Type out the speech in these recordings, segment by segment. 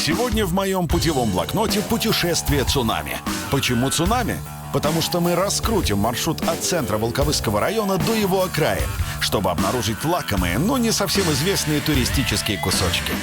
Сегодня в моем путевом блокноте путешествие цунами. Почему цунами? Потому что мы раскрутим маршрут от центра Волковыского района до его окраин, чтобы обнаружить лакомые, но не совсем известные туристические кусочки.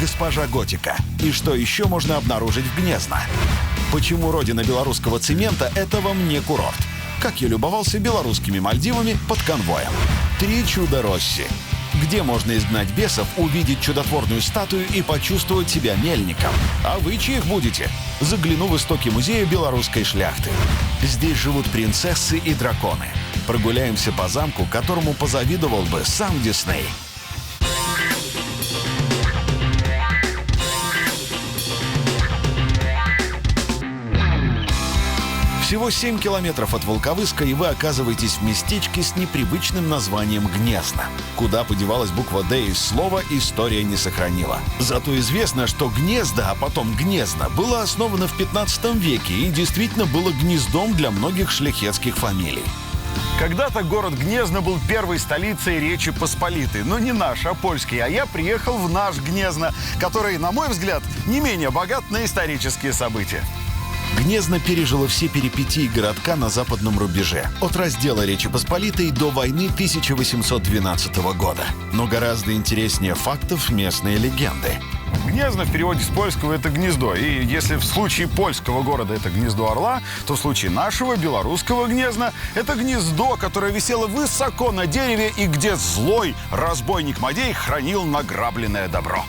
Госпожа Готика. И что еще можно обнаружить в Гнездно? Почему родина белорусского цемента — это вам не курорт? Как я любовался белорусскими Мальдивами под конвоем. 3 чуда Росси. Где можно изгнать бесов, увидеть чудотворную статую и почувствовать себя мельником? А вы чьих будете? Загляну в истоки музея белорусской шляхты. Здесь живут принцессы и драконы. Прогуляемся по замку, которому позавидовал бы сам Дисней. Всего 7 километров от Волковыска, и вы оказываетесь в местечке с непривычным названием Гнездно. Куда подевалась буква «Д» из слова, история не сохранила. Зато известно, что Гнездо, а потом Гнездно, было основано в 15 веке и действительно было гнездом для многих шляхетских фамилий. Когда-то город Гнездно был первой столицей Речи Посполитой. Но не наш, а польский. А я приехал в наш Гнездно, который, на мой взгляд, не менее богат на исторические события. Гнездно пережило все перипетии городка на западном рубеже. От раздела Речи Посполитой до войны 1812 года. Но гораздо интереснее фактов местные легенды. Гнездно в переводе с польского — это гнездо. И если в случае польского города это гнездо орла, то в случае нашего белорусского Гнездна это гнездо, которое висело высоко на дереве и где злой разбойник Мадей хранил награбленное добро.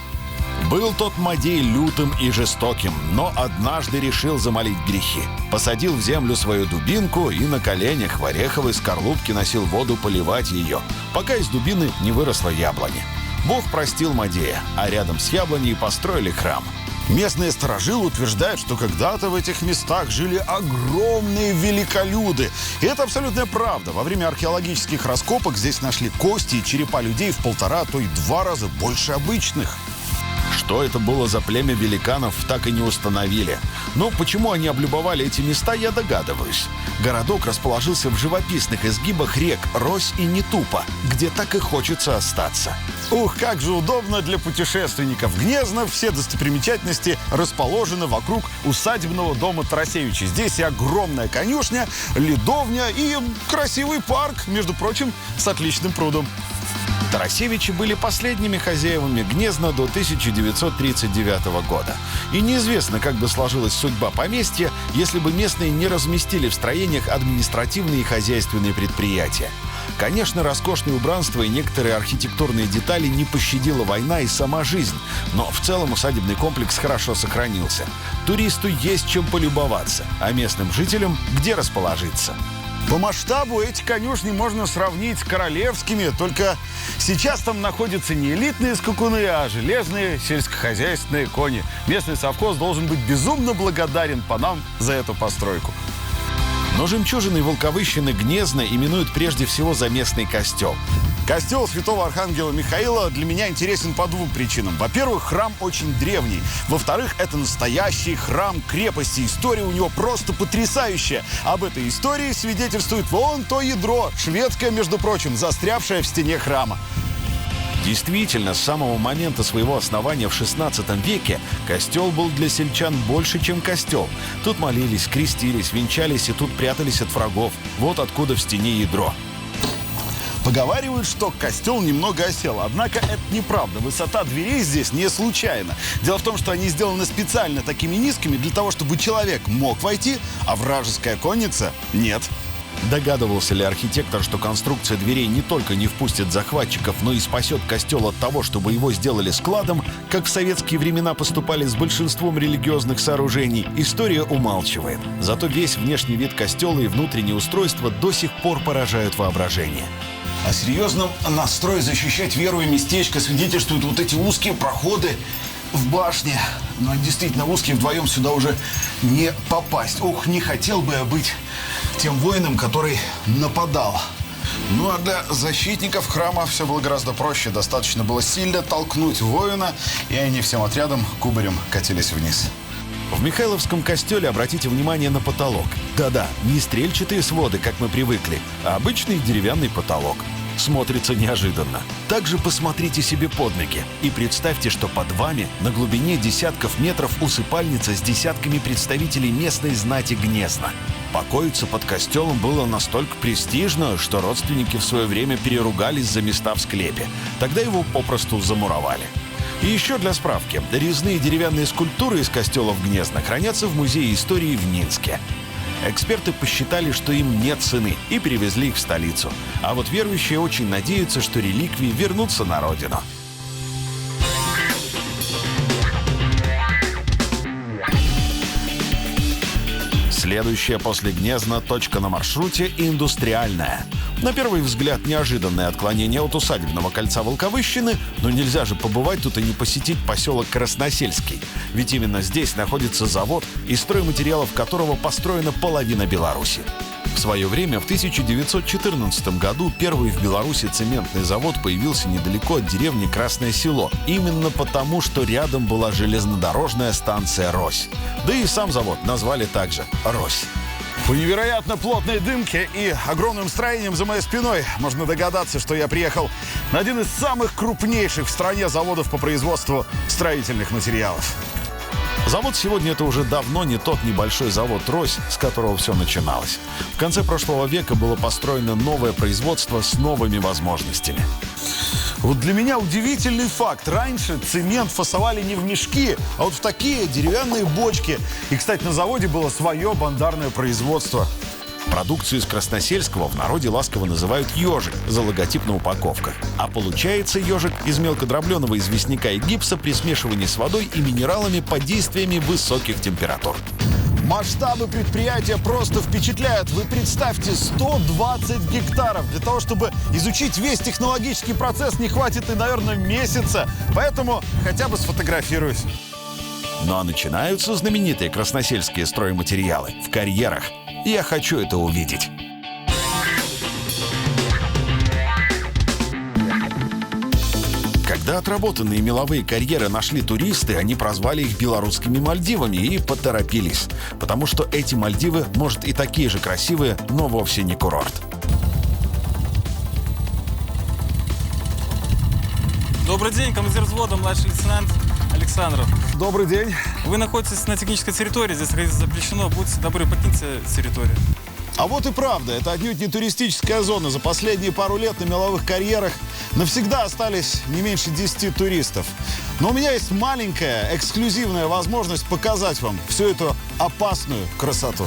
Был тот Мадей лютым и жестоким, но однажды решил замолить грехи. Посадил в землю свою дубинку и на коленях в ореховой скорлупке носил воду поливать ее, пока из дубины не выросла яблоня. Бог простил Мадея, а рядом с яблоней построили храм. Местные старожилы утверждают, что когда-то в этих местах жили огромные великолюды. И это абсолютная правда. Во время археологических раскопок здесь нашли кости и черепа людей в 1,5, а то и 2 раза больше обычных. Что это было за племя великанов, так и не установили. Но почему они облюбовали эти места, я догадываюсь. Городок расположился в живописных изгибах рек Рось и Нетупа, где так и хочется остаться. Ух, как же удобно для путешественников. Гнездно все достопримечательности расположены вокруг усадебного дома Тарасевича. Здесь и огромная конюшня, ледовня и красивый парк, между прочим, с отличным прудом. Тарасевичи были последними хозяевами Гнездна до 1939 года. И неизвестно, как бы сложилась судьба поместья, если бы местные не разместили в строениях административные и хозяйственные предприятия. Конечно, роскошное убранство и некоторые архитектурные детали не пощадила война и сама жизнь, но в целом усадебный комплекс хорошо сохранился. Туристу есть чем полюбоваться, а местным жителям где расположиться. По масштабу эти конюшни можно сравнить с королевскими, только сейчас там находятся не элитные скакуны, а железные сельскохозяйственные кони. Местный совхоз должен быть безумно благодарен панам за эту постройку. Но жемчужиной Волковыщины Гнездно именуют прежде всего за местный костел. Костел святого архангела Михаила для меня интересен по 2 причинам. Во-первых, храм очень древний. Во-вторых, это настоящий храм крепости. История у него просто потрясающая. Об этой истории свидетельствует вон то ядро, шведское, между прочим, застрявшее в стене храма. Действительно, с самого момента своего основания в XVI веке костел был для сельчан больше, чем костел. Тут молились, крестились, венчались и тут прятались от врагов. Вот откуда в стене ядро. Поговаривают, что костел немного осел, однако это неправда. Высота дверей здесь не случайна. Дело в том, что они сделаны специально такими низкими для того, чтобы человек мог войти, а вражеская конница — нет. Догадывался ли архитектор, что конструкция дверей не только не впустит захватчиков, но и спасет костел от того, чтобы его сделали складом, как в советские времена поступали с большинством религиозных сооружений, история умалчивает. Зато весь внешний вид костела и внутреннее устройство до сих пор поражают воображение. О серьезном настрое защищать веру и местечко свидетельствуют вот эти узкие проходы в башне. Но действительно узкие, вдвоем сюда уже не попасть. Ох, не хотел бы я быть тем воинам, который нападал. Ну а для защитников храма все было гораздо проще. Достаточно было сильно толкнуть воина, и они всем отрядом кубарем катились вниз. В Михайловском костеле обратите внимание на потолок. Да-да, не стрельчатые своды, как мы привыкли, а обычный деревянный потолок. Смотрится неожиданно. Также посмотрите себе под ноги и представьте, что под вами на глубине десятков метров усыпальница с десятками представителей местной знати Гнезна. Покоиться под костелом было настолько престижно, что родственники в свое время переругались за места в склепе. Тогда его попросту замуровали. И еще для справки, резные деревянные скульптуры из костела в Гнезно хранятся в Музее истории в Минске. Эксперты посчитали, что им нет цены, и перевезли их в столицу. А вот верующие очень надеются, что реликвии вернутся на родину. Следующая после Гнезна точка на маршруте – индустриальная. На первый взгляд неожиданное отклонение от усадебного кольца Волковыщины, но нельзя же побывать тут и не посетить поселок Красносельский. Ведь именно здесь находится завод, из стройматериалов которого построена половина Беларуси. В свое время, в 1914 году, первый в Беларуси цементный завод появился недалеко от деревни Красное Село. Именно потому, что рядом была железнодорожная станция «Рось». Да и сам завод назвали также «Рось». По невероятно плотной дымке и огромным строениям за моей спиной можно догадаться, что я приехал на один из самых крупнейших в стране заводов по производству строительных материалов. Завод сегодня — это уже давно не тот небольшой завод «Рось», с которого все начиналось. В конце прошлого века было построено новое производство с новыми возможностями. Вот для меня удивительный факт. Раньше цемент фасовали не в мешки, а вот в такие деревянные бочки. И, кстати, на заводе было свое бандарное производство. Продукцию из Красносельского в народе ласково называют «ежик» за логотип на упаковках. А получается ежик из мелкодробленого известняка и гипса при смешивании с водой и минералами под действиями высоких температур. Масштабы предприятия просто впечатляют. Вы представьте, 120 гектаров. Для того, чтобы изучить весь технологический процесс, не хватит и, наверное, месяца. Поэтому хотя бы сфотографируюсь. Ну а начинаются знаменитые красносельские стройматериалы в карьерах. Я хочу это увидеть. Когда отработанные меловые карьеры нашли туристы, они прозвали их белорусскими Мальдивами и поторопились. Потому что эти Мальдивы, может, и такие же красивые, но вовсе не курорт. Добрый день, командир взвода, младший лейтенант Александров. Добрый день. Вы находитесь на технической территории, здесь находиться запрещено. Будьте добры, покиньте территорию. А вот и правда, это отнюдь не туристическая зона. За последние пару лет на меловых карьерах навсегда остались не меньше 10 туристов. Но у меня есть маленькая, эксклюзивная возможность показать вам всю эту опасную красоту.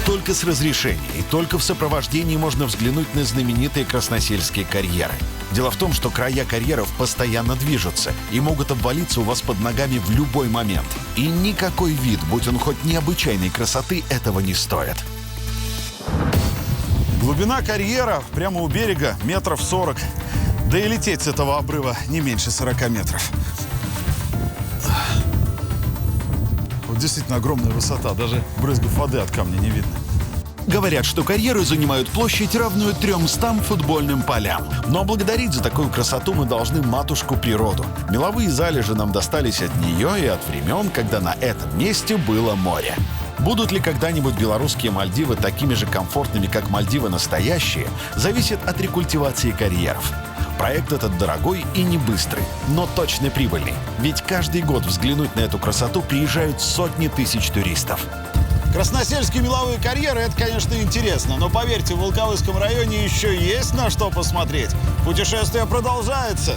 Только с разрешения и только в сопровождении можно взглянуть на знаменитые красносельские карьеры. Дело в том, что края карьеров постоянно движутся и могут обвалиться у вас под ногами в любой момент. И никакой вид, будь он хоть необычайной красоты, этого не стоит. Глубина карьера прямо у берега метров 40. Да и лететь с этого обрыва не меньше 40 метров. Вот действительно огромная высота. Даже брызгов воды от камня не видно. Говорят, что карьеры занимают площадь, равную 300 футбольным полям. Но благодарить за такую красоту мы должны матушку природу. Меловые залежи нам достались от нее и от времен, когда на этом месте было море. Будут ли когда-нибудь белорусские Мальдивы такими же комфортными, как Мальдивы настоящие, зависит от рекультивации карьеров. Проект этот дорогой и не быстрый, но точно прибыльный. Ведь каждый год взглянуть на эту красоту приезжают сотни тысяч туристов. Красносельские меловые карьеры — это, конечно, интересно, но поверьте, в Волковыском районе еще есть на что посмотреть. Путешествие продолжается.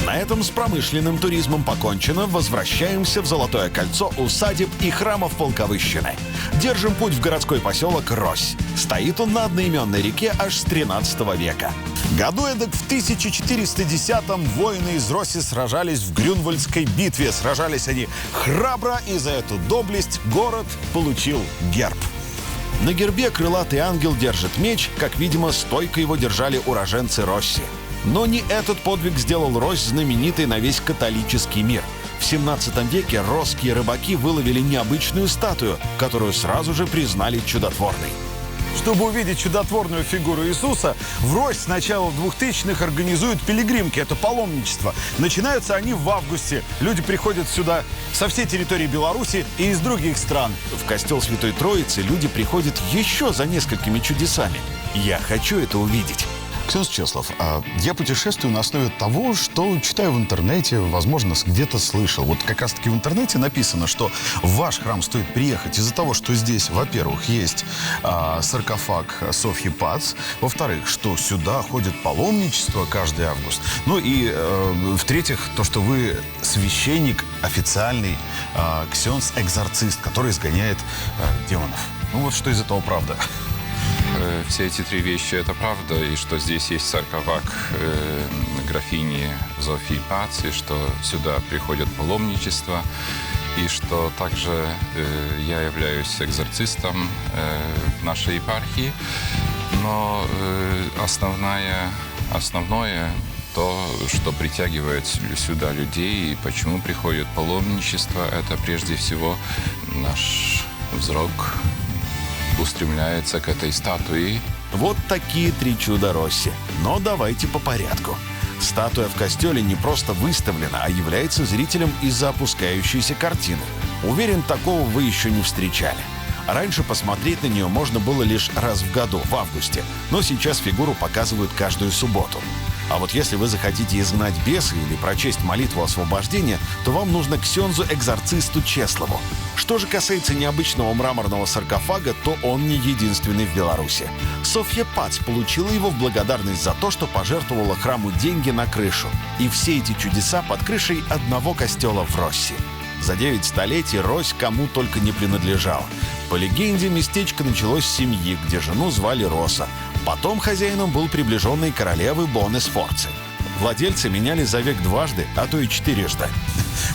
На этом с промышленным туризмом покончено. Возвращаемся в Золотое кольцо усадеб и храмов Волковыщины. Держим путь в городской поселок Рось. Стоит он на одноименной реке аж с 13 века. Году эдак в 1410-м воины из Роси сражались в Грюнвальдской битве. Сражались они храбро, и за эту доблесть город получил герб. На гербе крылатый ангел держит меч, как, видимо, стойко его держали уроженцы Росси. Но не этот подвиг сделал Рось знаменитой на весь католический мир. В 17 веке росские рыбаки выловили необычную статую, которую сразу же признали чудотворной. Чтобы увидеть чудотворную фигуру Иисуса, в Рось с начала 2000-х организуют пилигримки, это паломничество. Начинаются они в августе. Люди приходят сюда со всей территории Беларуси и из других стран. В костел Святой Троицы люди приходят еще за несколькими чудесами. Я хочу это увидеть. Ксенс Чеслов, я путешествую на основе того, что читаю в интернете, возможно, где-то слышал. Вот как раз-таки в интернете написано, что в ваш храм стоит приехать из-за того, что здесь, во-первых, есть саркофаг Софьи Пац, во-вторых, что сюда ходит паломничество каждый август, ну и, в-третьих, то, что вы священник официальный, ксенс-экзорцист, который изгоняет демонов. Ну вот что из этого правда? Все эти три вещи – это правда, и что здесь есть саркофаг графини Зофии Пац, и что сюда приходят паломничество, и что также я являюсь экзорцистом в нашей епархии. Но основное то, что притягивает сюда людей, и почему приходит паломничество, это прежде всего наш взор устремляется к этой статуе. Вот такие три чуда Росси. Но давайте по порядку. Статуя в костеле не просто выставлена, а является зрителем из-за опускающейся картины. Уверен, такого вы еще не встречали. Раньше посмотреть на нее можно было лишь раз в году, в августе. Но сейчас фигуру показывают каждую субботу. А вот если вы захотите изгнать беса или прочесть молитву освобождения, то вам нужно к ксензу-экзорцисту Чеслову. Что же касается необычного мраморного саркофага, то он не единственный в Беларуси. Софья Пац получила его в благодарность за то, что пожертвовала храму деньги на крышу. И все эти чудеса под крышей одного костела в Росси. За 9 столетий Рось кому только не принадлежала. По легенде, местечко началось с семьи, где жену звали Роса. Потом хозяином был приближенный королевы Бонне Сфорцы. Владельцы меняли за век дважды, а то и 4.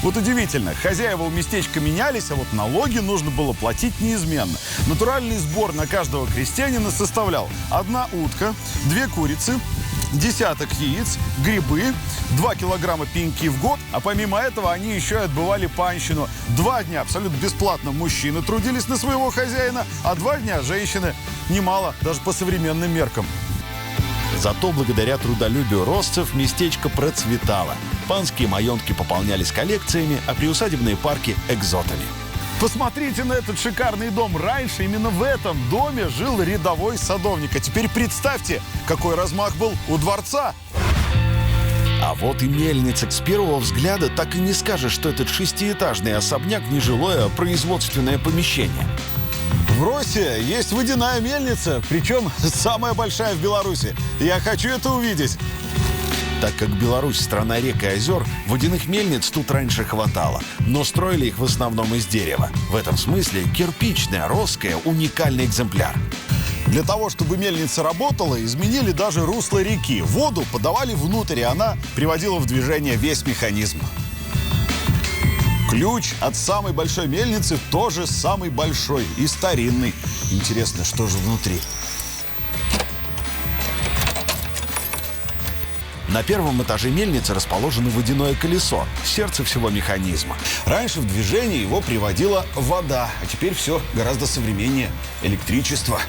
Вот удивительно, хозяева у местечка менялись, а вот налоги нужно было платить неизменно. Натуральный сбор на каждого крестьянина составлял 1 утка, 2 курицы, десяток яиц, грибы, 2 килограмма пеньки в год, а помимо этого они еще и отбывали панщину. 2 дня абсолютно бесплатно мужчины трудились на своего хозяина, а 2 дня женщины. Немало, даже по современным меркам. Зато благодаря трудолюбию россцев местечко процветало. Панские маёнтки пополнялись коллекциями, а приусадебные парки – экзотами. Посмотрите на этот шикарный дом. Раньше именно в этом доме жил рядовой садовник. А теперь представьте, какой размах был у дворца. А вот и мельница. С первого взгляда так и не скажешь, что этот 6-этажный особняк не жилое, а производственное помещение. В Росе есть водяная мельница, причем самая большая в Беларуси. Я хочу это увидеть. Так как Беларусь – страна рек и озер, водяных мельниц тут раньше хватало. Но строили их в основном из дерева. В этом смысле кирпичная, росская, уникальный экземпляр. Для того, чтобы мельница работала, изменили даже русло реки. Воду подавали внутрь, и она приводила в движение весь механизм. Ключ от самой большой мельницы тоже самый большой и старинный. Интересно, что же внутри? На первом этаже мельницы расположено водяное колесо, сердце всего механизма. Раньше в движение его приводила вода, а теперь все гораздо современнее – электричество.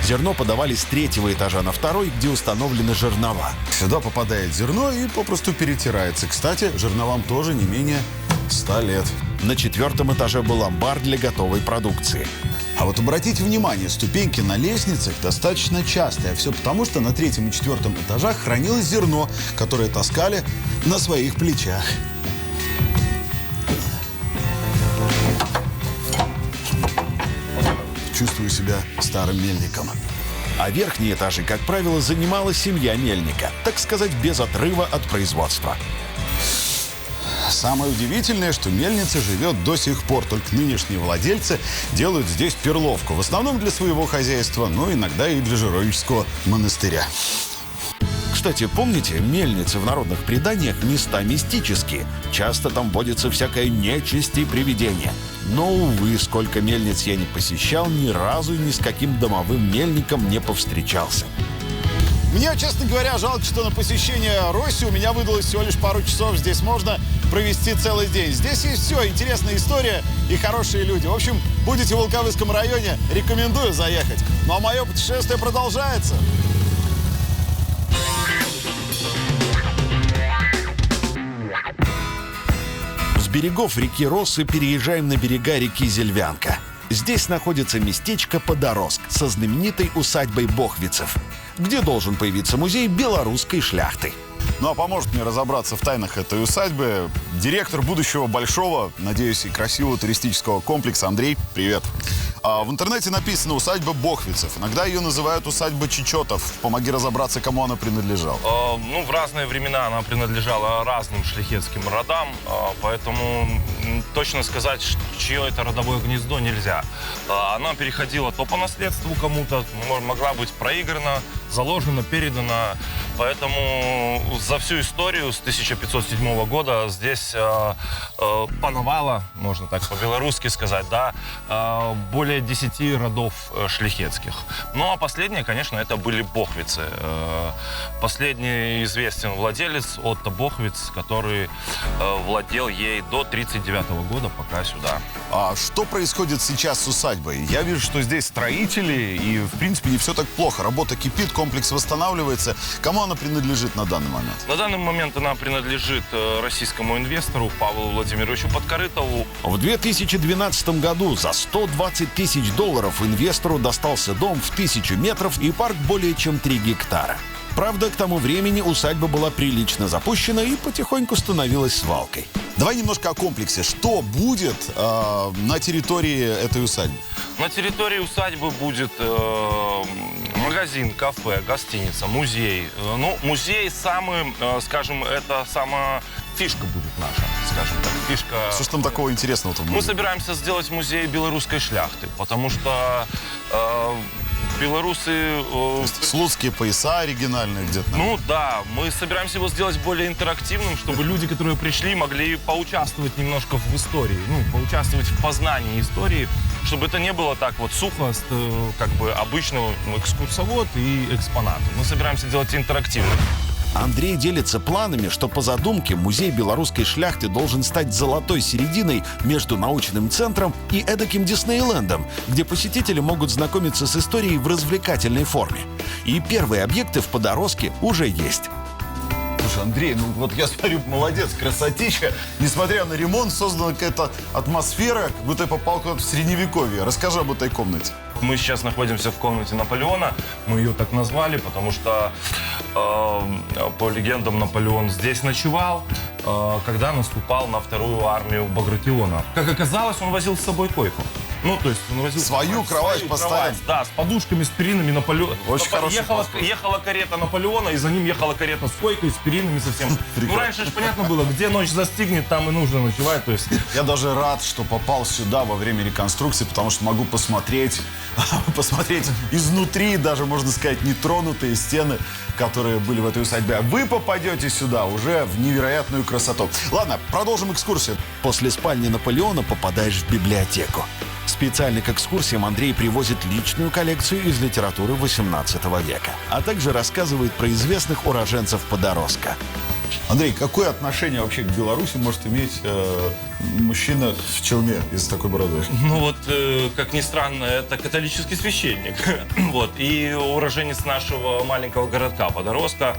Зерно подавали с 3-го этажа на 2-й, где установлены жернова. Сюда попадает зерно и попросту перетирается. Кстати, жерновам тоже не менее 100 лет. На 4-м этаже был амбар для готовой продукции. А вот обратите внимание, ступеньки на лестницах достаточно частые. А все потому, что на 3-м и 4-м этажах хранилось зерно, которое таскали на своих плечах. Чувствую себя старым мельником. А верхние этажи, как правило, занимала семья мельника, так сказать, без отрыва от производства. Самое удивительное, что мельница живет до сих пор. Только нынешние владельцы делают здесь перловку. В основном для своего хозяйства, но иногда и для Жировического монастыря. Кстати, помните, мельницы в народных преданиях места мистические. Часто там водится всякая нечисть и привидения. Но, увы, сколько мельниц я не посещал, ни разу ни с каким домовым мельником не повстречался. Мне, честно говоря, жалко, что на посещение Росси у меня выдалось всего лишь пару часов. Здесь можно провести целый день. Здесь есть все, интересная история и хорошие люди. В общем, будете в Волковыском районе, рекомендую заехать. Ну а мое путешествие продолжается. С берегов реки Россы переезжаем на берега реки Зельвянка. Здесь находится местечко Подороск со знаменитой усадьбой Бохвицев, где должен появиться музей белорусской шляхты. Ну а поможет мне разобраться в тайнах этой усадьбы директор будущего большого, надеюсь, и красивого туристического комплекса Андрей. Привет. В интернете написано «усадьба Бохвицев». Иногда ее называют «усадьба Чечетов». Помоги разобраться, кому она принадлежала. Ну, в разные времена она принадлежала разным шляхетским родам, поэтому точно сказать, чье это родовое гнездо, нельзя. Она переходила то по наследству кому-то, могла быть проиграна, заложена, передана. Поэтому за всю историю с 1507 года здесь пановало, можно так по-белорусски сказать, да, более 10 родов шляхетских. Ну а последние, конечно, это были Бохвицы. Последний известен владелец Отто Бохвиц, который владел ей до 1939 года, пока сюда. А что происходит сейчас с усадьбой? Я вижу, что здесь строители, и, в принципе, не все так плохо. Работа кипит, комплекс восстанавливается. Кому она принадлежит на данный момент? На данный момент она принадлежит российскому инвестору Павлу Владимировичу Подкорытову. В 2012 году за $120 тысяч инвестору достался дом в 1000 метров и парк более чем 3 гектара. Правда, к тому времени усадьба была прилично запущена и потихоньку становилась свалкой. Давай немножко о комплексе. Что будет на территории этой усадьбы? На территории усадьбы будет магазин, кафе, гостиница, музей. Ну, музей самый, скажем, это самая фишка будет наша, скажем так. Фишка. Что ж там такого интересного-то? Мы собираемся сделать музей белорусской шляхты, потому что белорусы... Слуцкие пояса оригинальные где-то. Ну да, мы собираемся его сделать более интерактивным, чтобы люди, которые пришли, могли поучаствовать немножко в истории, ну, поучаствовать в познании истории, чтобы это не было так вот сухо, как бы обычного экскурсовод и экспонаты. Мы собираемся делать интерактивно. Андрей делится планами, что по задумке музей белорусской шляхты должен стать золотой серединой между научным центром и эдаким Диснейлендом, где посетители могут знакомиться с историей в развлекательной форме. И первые объекты в Подороске уже есть. Слушай, Андрей, ну вот я смотрю, молодец, красотища. Несмотря на ремонт, создана какая-то атмосфера, как будто я попал куда-то в средневековье. Расскажи об этой комнате. Мы сейчас находимся в комнате Наполеона. Мы ее так назвали, потому что, по легендам, Наполеон здесь ночевал, когда наступал на вторую армию Багратиона. Как оказалось, он возил с собой койку. Ну, то есть он возил свою кровать поставил. Да, с подушками, с перинами. Очень хороший ехала карета Наполеона, и за ним ехала карета с койкой, с перинами совсем. Ну, раньше же понятно было, где ночь застигнет, там и нужно ночевать. То есть... Я даже рад, что попал сюда во время реконструкции, потому что могу посмотреть изнутри, даже, можно сказать, нетронутые стены, которые были в этой усадьбе. А вы попадете сюда уже в невероятную красоту. Ладно, продолжим экскурсию. После спальни Наполеона попадаешь в библиотеку. Специально к экскурсиям Андрей привозит личную коллекцию из литературы XVIII века, а также рассказывает про известных уроженцев Подороска. Андрей, какое отношение вообще к Беларуси может иметь мужчина в челме и с такой бородой? Ну вот, как ни странно, это католический священник. Вот. И уроженец нашего маленького городка Подороска.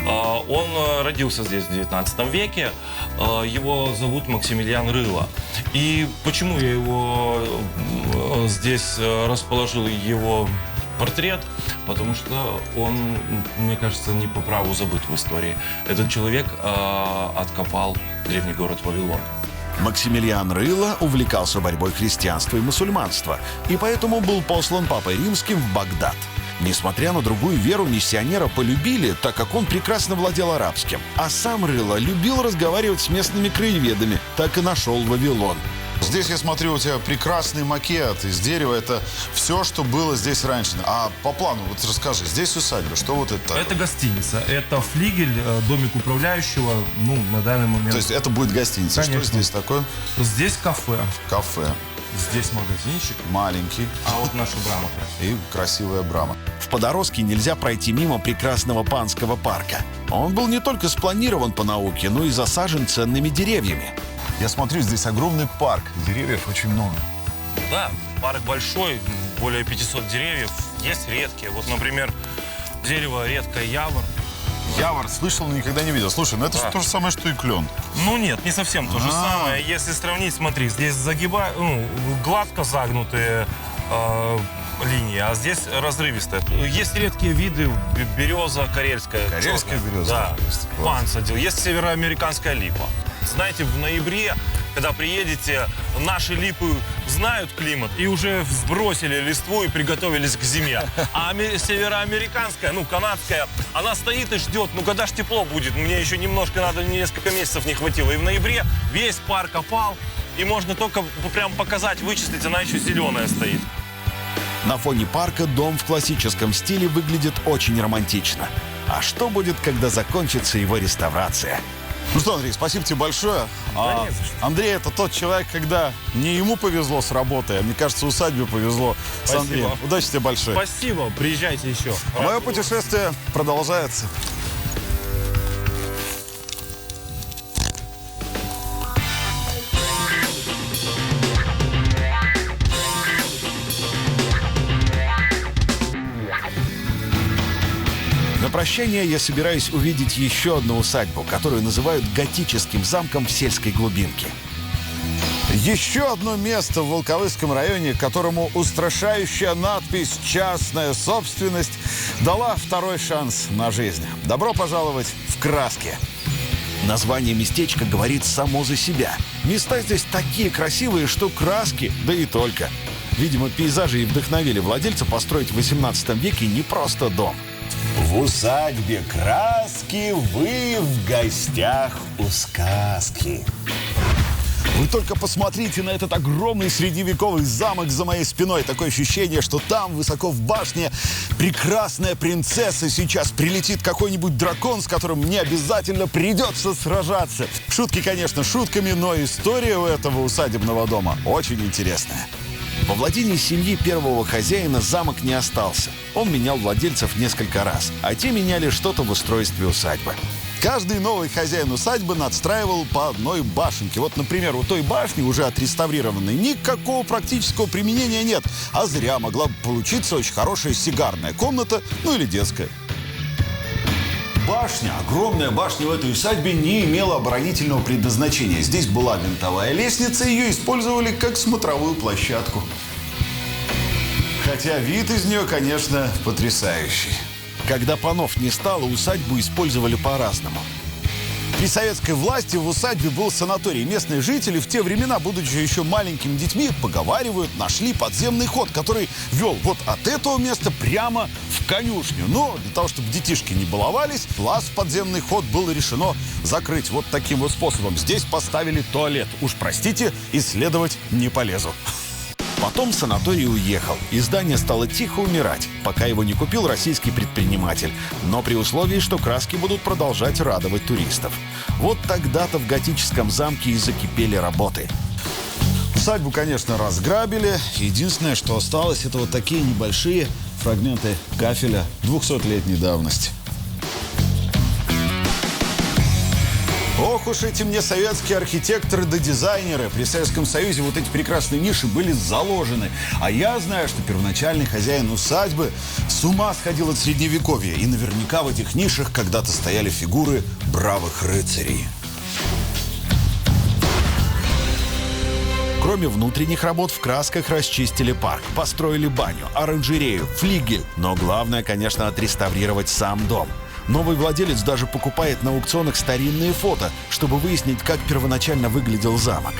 Он родился здесь в 19 веке. Его зовут Максимилиан Рыло. И почему я его здесь расположил, его портрет? Потому что он, мне кажется, не по праву забыт в истории. Этот человек откопал древний город Вавилон. Максимилиан Рыло увлекался борьбой христианства и мусульманства, и поэтому был послан Папой Римским в Багдад. Несмотря на другую веру, миссионера полюбили, так как он прекрасно владел арабским. А сам Рыло любил разговаривать с местными краеведами, так и нашел Вавилон. Здесь, я смотрю, у тебя прекрасный макет из дерева. Это все, что было здесь раньше. А по плану, вот расскажи, здесь усадьба, что вот это? Это гостиница, это флигель, домик управляющего, ну, на данный момент. То есть это будет гостиница. Конечно. Что здесь такое? Здесь кафе. Кафе. Здесь магазинчик. Маленький. А вот наша брама. И красивая брама. В Подорожке нельзя пройти мимо прекрасного Панского парка. Он был не только спланирован по науке, но и засажен ценными деревьями. Я смотрю, здесь огромный парк. Деревьев очень много. Да, парк большой, более 500 деревьев. Есть редкие. Вот, например, дерево редкое явор. Явор слышал, но никогда не видел. Слушай, ну это же то же самое, что и клен. Ну нет, не совсем то же самое. Если сравнить, смотри, здесь гладко загнутые линии, а здесь разрывистые. Есть редкие виды, береза карельская. Карельская черная. береза. Да, пан садил. Есть североамериканская липа. Знаете, в ноябре, когда приедете, наши липы знают климат и уже сбросили листву и приготовились к зиме. А североамериканская, канадская, она стоит и ждет, когда ж тепло будет. Мне еще немножко надо, несколько месяцев не хватило. И в ноябре весь парк опал, и можно только прям показать, вычислить, она еще зеленая стоит. На фоне парка дом в классическом стиле выглядит очень романтично. А что будет, когда закончится его реставрация? Ну что, Андрей, спасибо тебе большое. Да не за что. Андрей — это тот человек, когда не ему повезло с работой, а мне кажется, усадьбе повезло с Спасибо. Андреем. Удачи тебе большое. Спасибо, приезжайте еще. Мое путешествие продолжается. На прощание я собираюсь увидеть еще одну усадьбу, которую называют готическим замком в сельской глубинке. Еще одно место в Волковыском районе, которому устрашающая надпись «Частная собственность» дала второй шанс на жизнь. Добро пожаловать в Краски. Название местечка говорит само за себя. Места здесь такие красивые, что краски, да и только. Видимо, пейзажи и вдохновили владельца построить в 18 веке не просто дом. В усадьбе Краски вы в гостях у сказки. Вы только посмотрите на этот огромный средневековый замок за моей спиной. Такое ощущение, что там, высоко в башне, прекрасная принцесса. Сейчас прилетит какой-нибудь дракон, с которым мне обязательно придется сражаться. Шутки, конечно, шутками, но история у этого усадебного дома очень интересная. Во владении семьи первого хозяина замок не остался. Он менял владельцев несколько раз, а те меняли что-то в устройстве усадьбы. Каждый новый хозяин усадьбы надстраивал по одной башенке. Вот, например, у той башни, уже отреставрированной, никакого практического применения нет. А зря, могла бы получиться очень хорошая сигарная комната, или детская. Башня, огромная башня в этой усадьбе не имела оборонительного предназначения. Здесь была винтовая лестница, ее использовали как смотровую площадку. Хотя вид из нее, конечно, потрясающий. Когда панов не стало, усадьбу использовали по-разному. При советской власти в усадьбе был санаторий. Местные жители в те времена, будучи еще маленькими детьми, поговаривают, нашли подземный ход, который вел вот от этого места прямо в конюшню. Но для того, чтобы детишки не баловались, лаз в подземный ход было решено закрыть вот таким вот способом. Здесь поставили туалет. Уж простите, исследовать не полезу. Потом санаторий уехал, и здание стало тихо умирать, пока его не купил российский предприниматель, но при условии, что краски будут продолжать радовать туристов. Вот тогда-то в готическом замке и закипели работы. Усадьбу, конечно, разграбили. Единственное, что осталось, это вот такие небольшие фрагменты кафеля 200-летней давности. Ох уж эти мне советские архитекторы да дизайнеры. При Советском Союзе вот эти прекрасные ниши были заложены. А я знаю, что первоначальный хозяин усадьбы с ума сходил от Средневековья. И наверняка в этих нишах когда-то стояли фигуры бравых рыцарей. Кроме внутренних работ, в красках расчистили парк, построили баню, оранжерею, флигель. Но главное, конечно, отреставрировать сам дом. Новый владелец даже покупает на аукционах старинные фото, чтобы выяснить, как первоначально выглядел замок.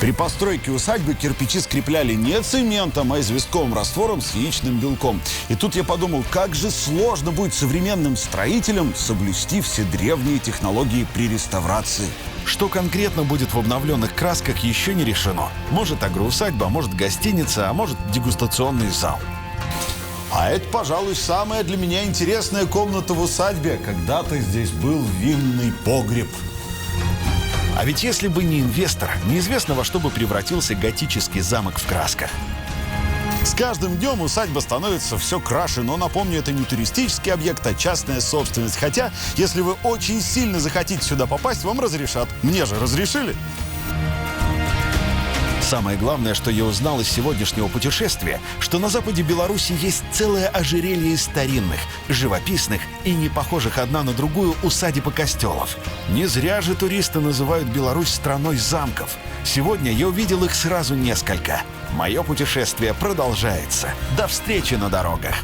При постройке усадьбы кирпичи скрепляли не цементом, а известковым раствором с яичным белком. И тут я подумал, как же сложно будет современным строителям соблюсти все древние технологии при реставрации. Что конкретно будет в обновленных красках, еще не решено. Может, агроусадьба, может, гостиница, а может, дегустационный зал. А это, пожалуй, самая для меня интересная комната в усадьбе. Когда-то здесь был винный погреб. А ведь если бы не инвестор, неизвестно, во что бы превратился готический замок в красках. С каждым днем усадьба становится все краше, но, напомню, это не туристический объект, а частная собственность. Хотя, если вы очень сильно захотите сюда попасть, вам разрешат. Мне же разрешили. Самое главное, что я узнал из сегодняшнего путешествия, что на западе Беларуси есть целое ожерелье из старинных, живописных и не похожих одна на другую усадеб и костелов. Не зря же туристы называют Беларусь страной замков. Сегодня я увидел их сразу несколько. Мое путешествие продолжается. До встречи на дорогах!